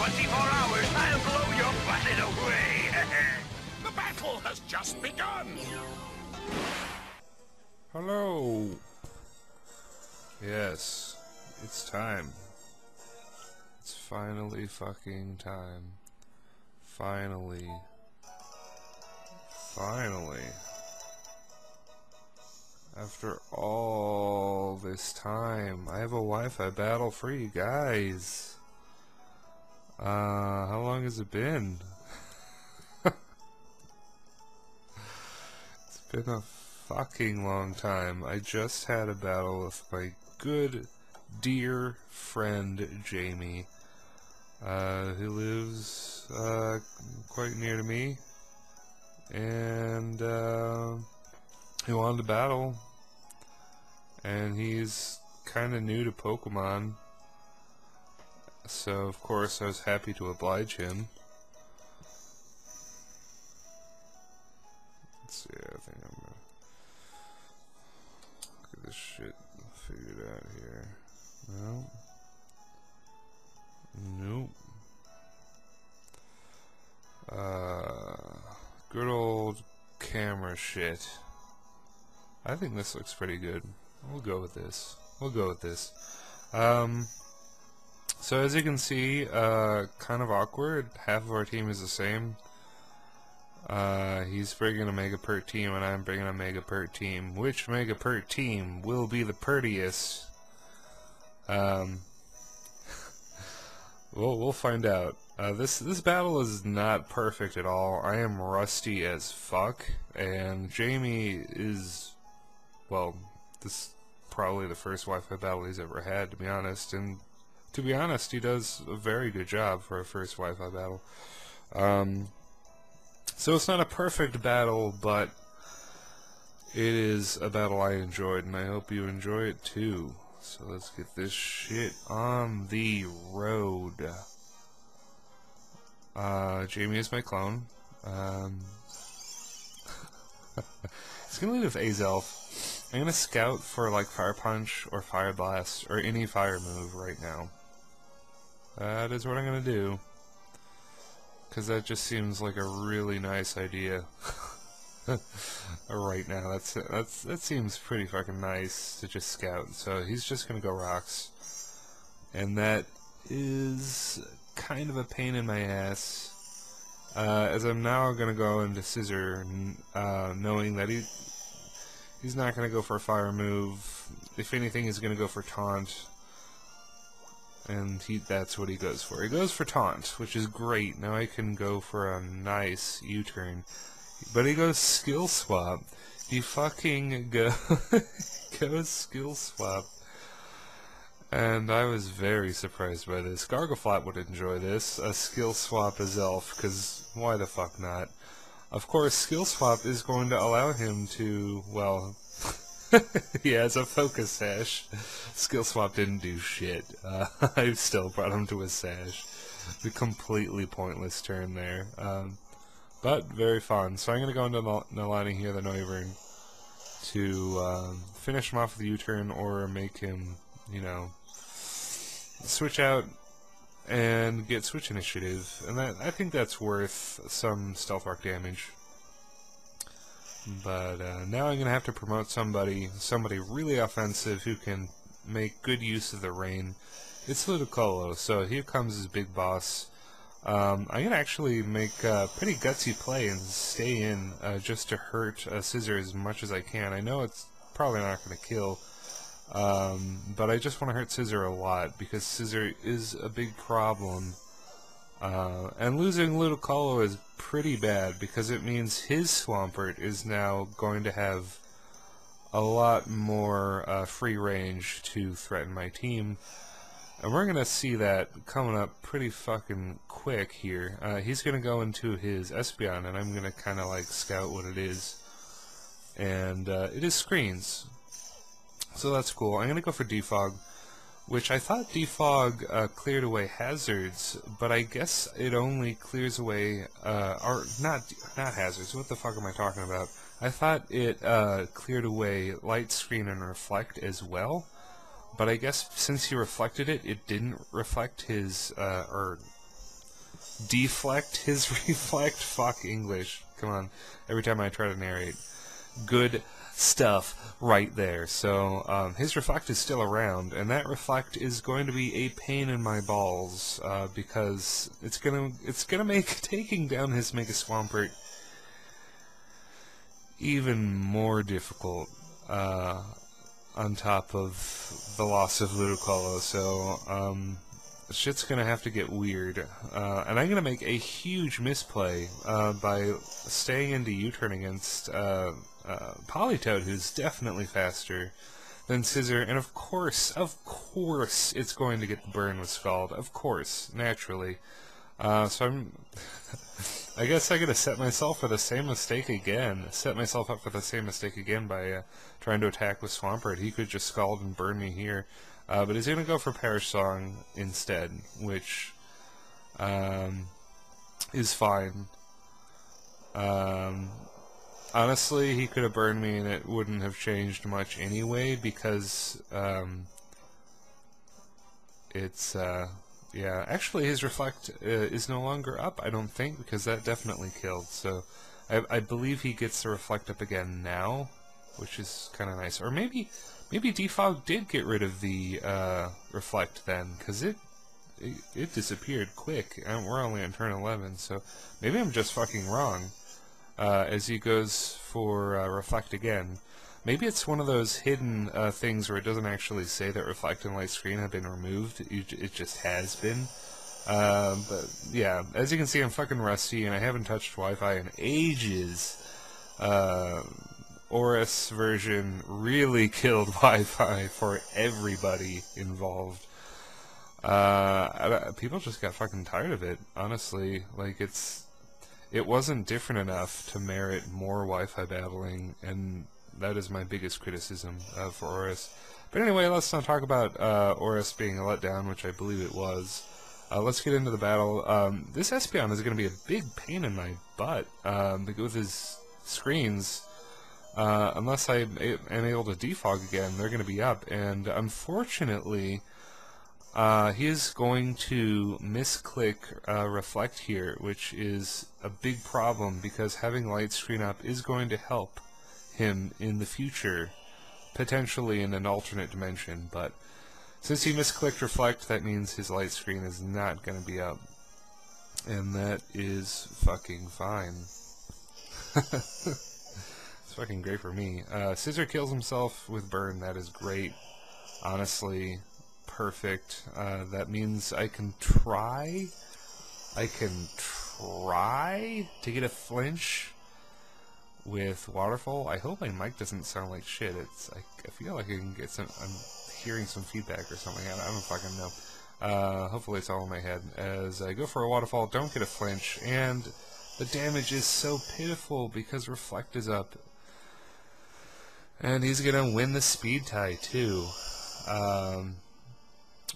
24 hours, I'll blow your planet away! The battle has just begun! Hello! Yes, it's time. It's finally fucking time. Finally. Finally. After all this time, I have a Wi-Fi battle for you guys. How long has it been? It's been a fucking long time. I just had a battle with my good, dear friend, Jayme, who lives, quite near to me, and, he wanted to battle, and he's kinda new to Pokemon, so of course I was happy to oblige him. Let's see, I think I'm gonna get this shit figured out here. No. Nope. Good old camera shit. I think this looks pretty good. We'll go with this. We'll go with this. So as you can see, kind of awkward. Half of our team is the same. He's bringing a Mega Pert team, and I'm bringing a Mega Pert team. Which Mega Pert team will be the prettiest? We'll find out. This battle is not perfect at all. I am rusty as fuck, and Jayme is, well, this is probably the first Wi-Fi battle he's ever had, to be honest. And to be honest, he does a very good job for a first Wi-Fi battle. So it's not a perfect battle, but it is a battle I enjoyed, and I hope you enjoy it too. So let's get this shit on the road. Jayme is my clone. He's gonna lead with Azelf. I'm gonna scout for like Fire Punch or Fire Blast or any fire move right now. That is what I'm gonna do. Cause that just seems like a really nice idea. Right now, that seems pretty fucking nice to just scout. So he's just gonna go rocks, and that is kind of a pain in my ass. As I'm now gonna go into Scissor, knowing that he's not gonna go for a fire move. If anything, he's gonna go for taunt, and that's what he goes for. He goes for taunt, which is great. Now I can go for a nice U-turn. But he goes skill swap. He fucking goes skill swap. And I was very surprised by this. Gargleflap would enjoy this. A skill swap as Elf, because why the fuck not? Of course, skill swap is going to allow him to, well, he has a focus sash. Skill swap didn't do shit. I still brought him to a sash. A completely pointless turn there. But very fun. So I'm going to go into Nalani here, the Noivern, to finish him off with a U-turn or make him, you know, switch out and get switch initiative. And I think that's worth some stealth arc damage. But now I'm going to have to promote somebody really offensive who can make good use of the rain. It's Ludicolo, so here comes his big boss. I'm going to actually make a pretty gutsy play and stay in just to hurt Scissor as much as I can. I know it's probably not going to kill, but I just want to hurt Scissor a lot because Scissor is a big problem. And losing Ludicolo is pretty bad because it means his Swampert is now going to have a lot more free range to threaten my team. And we're going to see that coming up pretty fucking quick here. He's going to go into his Espeon, and I'm going to kind of like scout what it is. And it is screens. So that's cool. I'm going to go for Defog, which I thought Defog cleared away hazards, but I guess it only clears away, or not hazards, what the fuck am I talking about? I thought it cleared away Light Screen and Reflect as well. But I guess since he reflected it, it didn't reflect his, or deflect his reflect. Fuck English. Come on. Every time I try to narrate. Good stuff right there. So his reflect is still around, and that reflect is going to be a pain in my balls because it's gonna make taking down his Mega Swampert even more difficult. On top of the loss of Ludicolo, so shit's gonna have to get weird, and I'm gonna make a huge misplay by staying into U-turn against Politoed, who's definitely faster than Scissor, and of course, it's going to get the burn with Scald, of course, naturally. So I guess I gotta set myself for the same mistake again. Set myself up for the same mistake again by trying to attack with Swampert. He could just Scald and burn me here. But he's gonna go for Perish Song instead, which is fine. Honestly, he could have burned me and it wouldn't have changed much anyway, because it's yeah, actually his Reflect is no longer up, I don't think, because that definitely killed. So I believe he gets the Reflect up again now, which is kind of nice. Or maybe Defog did get rid of the Reflect then, because it disappeared quick, and we're only on turn 11, so maybe I'm just fucking wrong. As he goes for Reflect again. Maybe it's one of those hidden things where it doesn't actually say that Reflect and Light Screen have been removed. It just has been. But yeah, as you can see, I'm fucking rusty, and I haven't touched Wi-Fi in ages. ORAS version really killed Wi-Fi for everybody involved. People just got fucking tired of it, honestly. Like, it wasn't different enough to merit more Wi-Fi battling, and that is my biggest criticism for ORAS. But anyway, let's not talk about ORAS being a letdown, which I believe it was. Let's get into the battle. This Espeon is going to be a big pain in my butt with his screens. Unless I am able to defog again, they're going to be up. And unfortunately, he is going to misclick Reflect here, which is a big problem because having Light Screen up is going to help him in the future, potentially in an alternate dimension. But since he misclicked Reflect, that means his Light Screen is not going to be up. And that is fucking fine. It's fucking great for me. Scissor kills himself with Burn. That is great. Honestly, perfect. That means I can try to get a flinch with Waterfall. I hope my mic doesn't sound like shit. I feel like I can get some. I'm hearing some feedback or something. I don't fucking know. Hopefully it's all in my head. As I go for a Waterfall, don't get a flinch, and the damage is so pitiful because Reflect is up. And he's gonna win the speed tie too.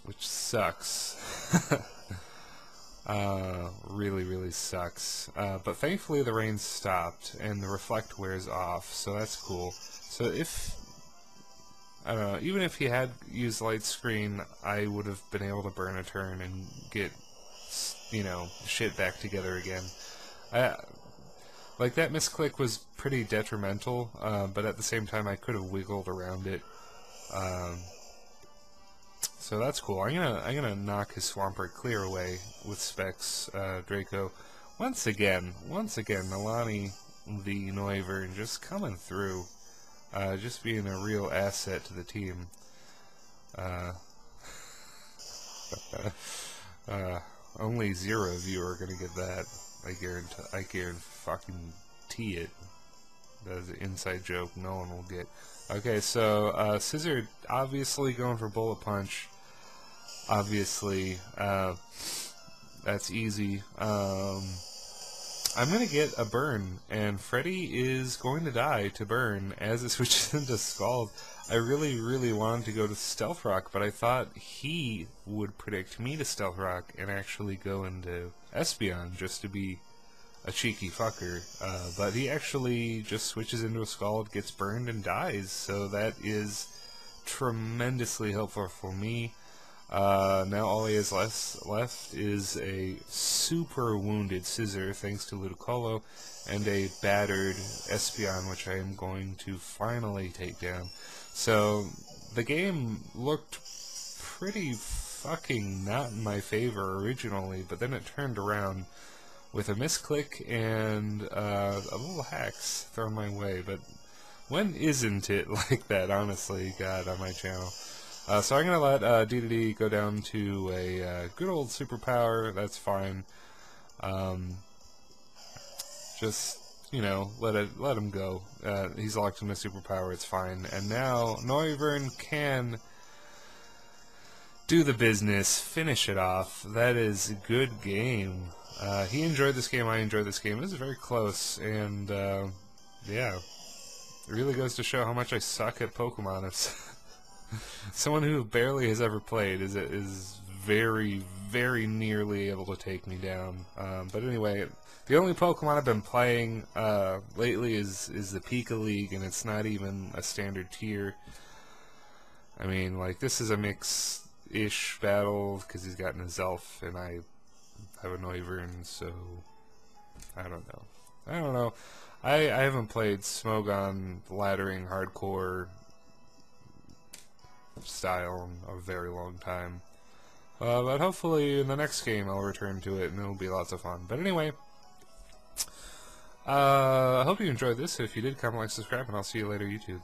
Which sucks. Really, really sucks. But thankfully the rain stopped and the Reflect wears off, so that's cool. So if, I don't know, even if he had used Light Screen, I would have been able to burn a turn and get, you know, shit back together again. Like, that misclick was pretty detrimental, but at the same time I could have wiggled around it. So that's cool. I'm gonna knock his Swampert clear away with Specs Draco. Once again, Milani the Noivern just coming through, just being a real asset to the team. Only 0 of you are gonna get that. I guarantee it. That is an inside joke. No one will get. Okay, so Scissor obviously going for Bullet Punch. Obviously, that's easy. I'm gonna get a burn, and Freddy is going to die to burn as it switches into Scald. I really, really wanted to go to Stealth Rock, but I thought he would predict me to Stealth Rock and actually go into Espeon just to be a cheeky fucker. But he actually just switches into a Scald, gets burned, and dies. So that is tremendously helpful for me. Now all he has left is a super wounded Scissor, thanks to Ludicolo, and a battered Espeon, which I am going to finally take down. So, the game looked pretty fucking not in my favor originally, but then it turned around with a misclick and a little hacks thrown my way. But when isn't it like that, honestly, God, on my channel? So I'm going to let D go down to a good old superpower. That's fine. Just, you know, let him go. He's locked in a superpower, it's fine. And now Noivern can do the business, finish it off. That is a good game. He enjoyed this game, I enjoyed this game. This is very close, and yeah, it really goes to show how much I suck at Pokemon. Someone who barely has ever played is very, very nearly able to take me down. But anyway, the only Pokemon I've been playing lately is the Pika League, and it's not even a standard tier. I mean, like, this is a mix-ish battle, because he's got an Zelf, and I have a Noivern, so I don't know. I haven't played Smogon laddering hardcore style in a very long time. But hopefully in the next game I'll return to it and it'll be lots of fun. But anyway, I hope you enjoyed this. If you did, comment, like, subscribe, and I'll see you later, YouTube.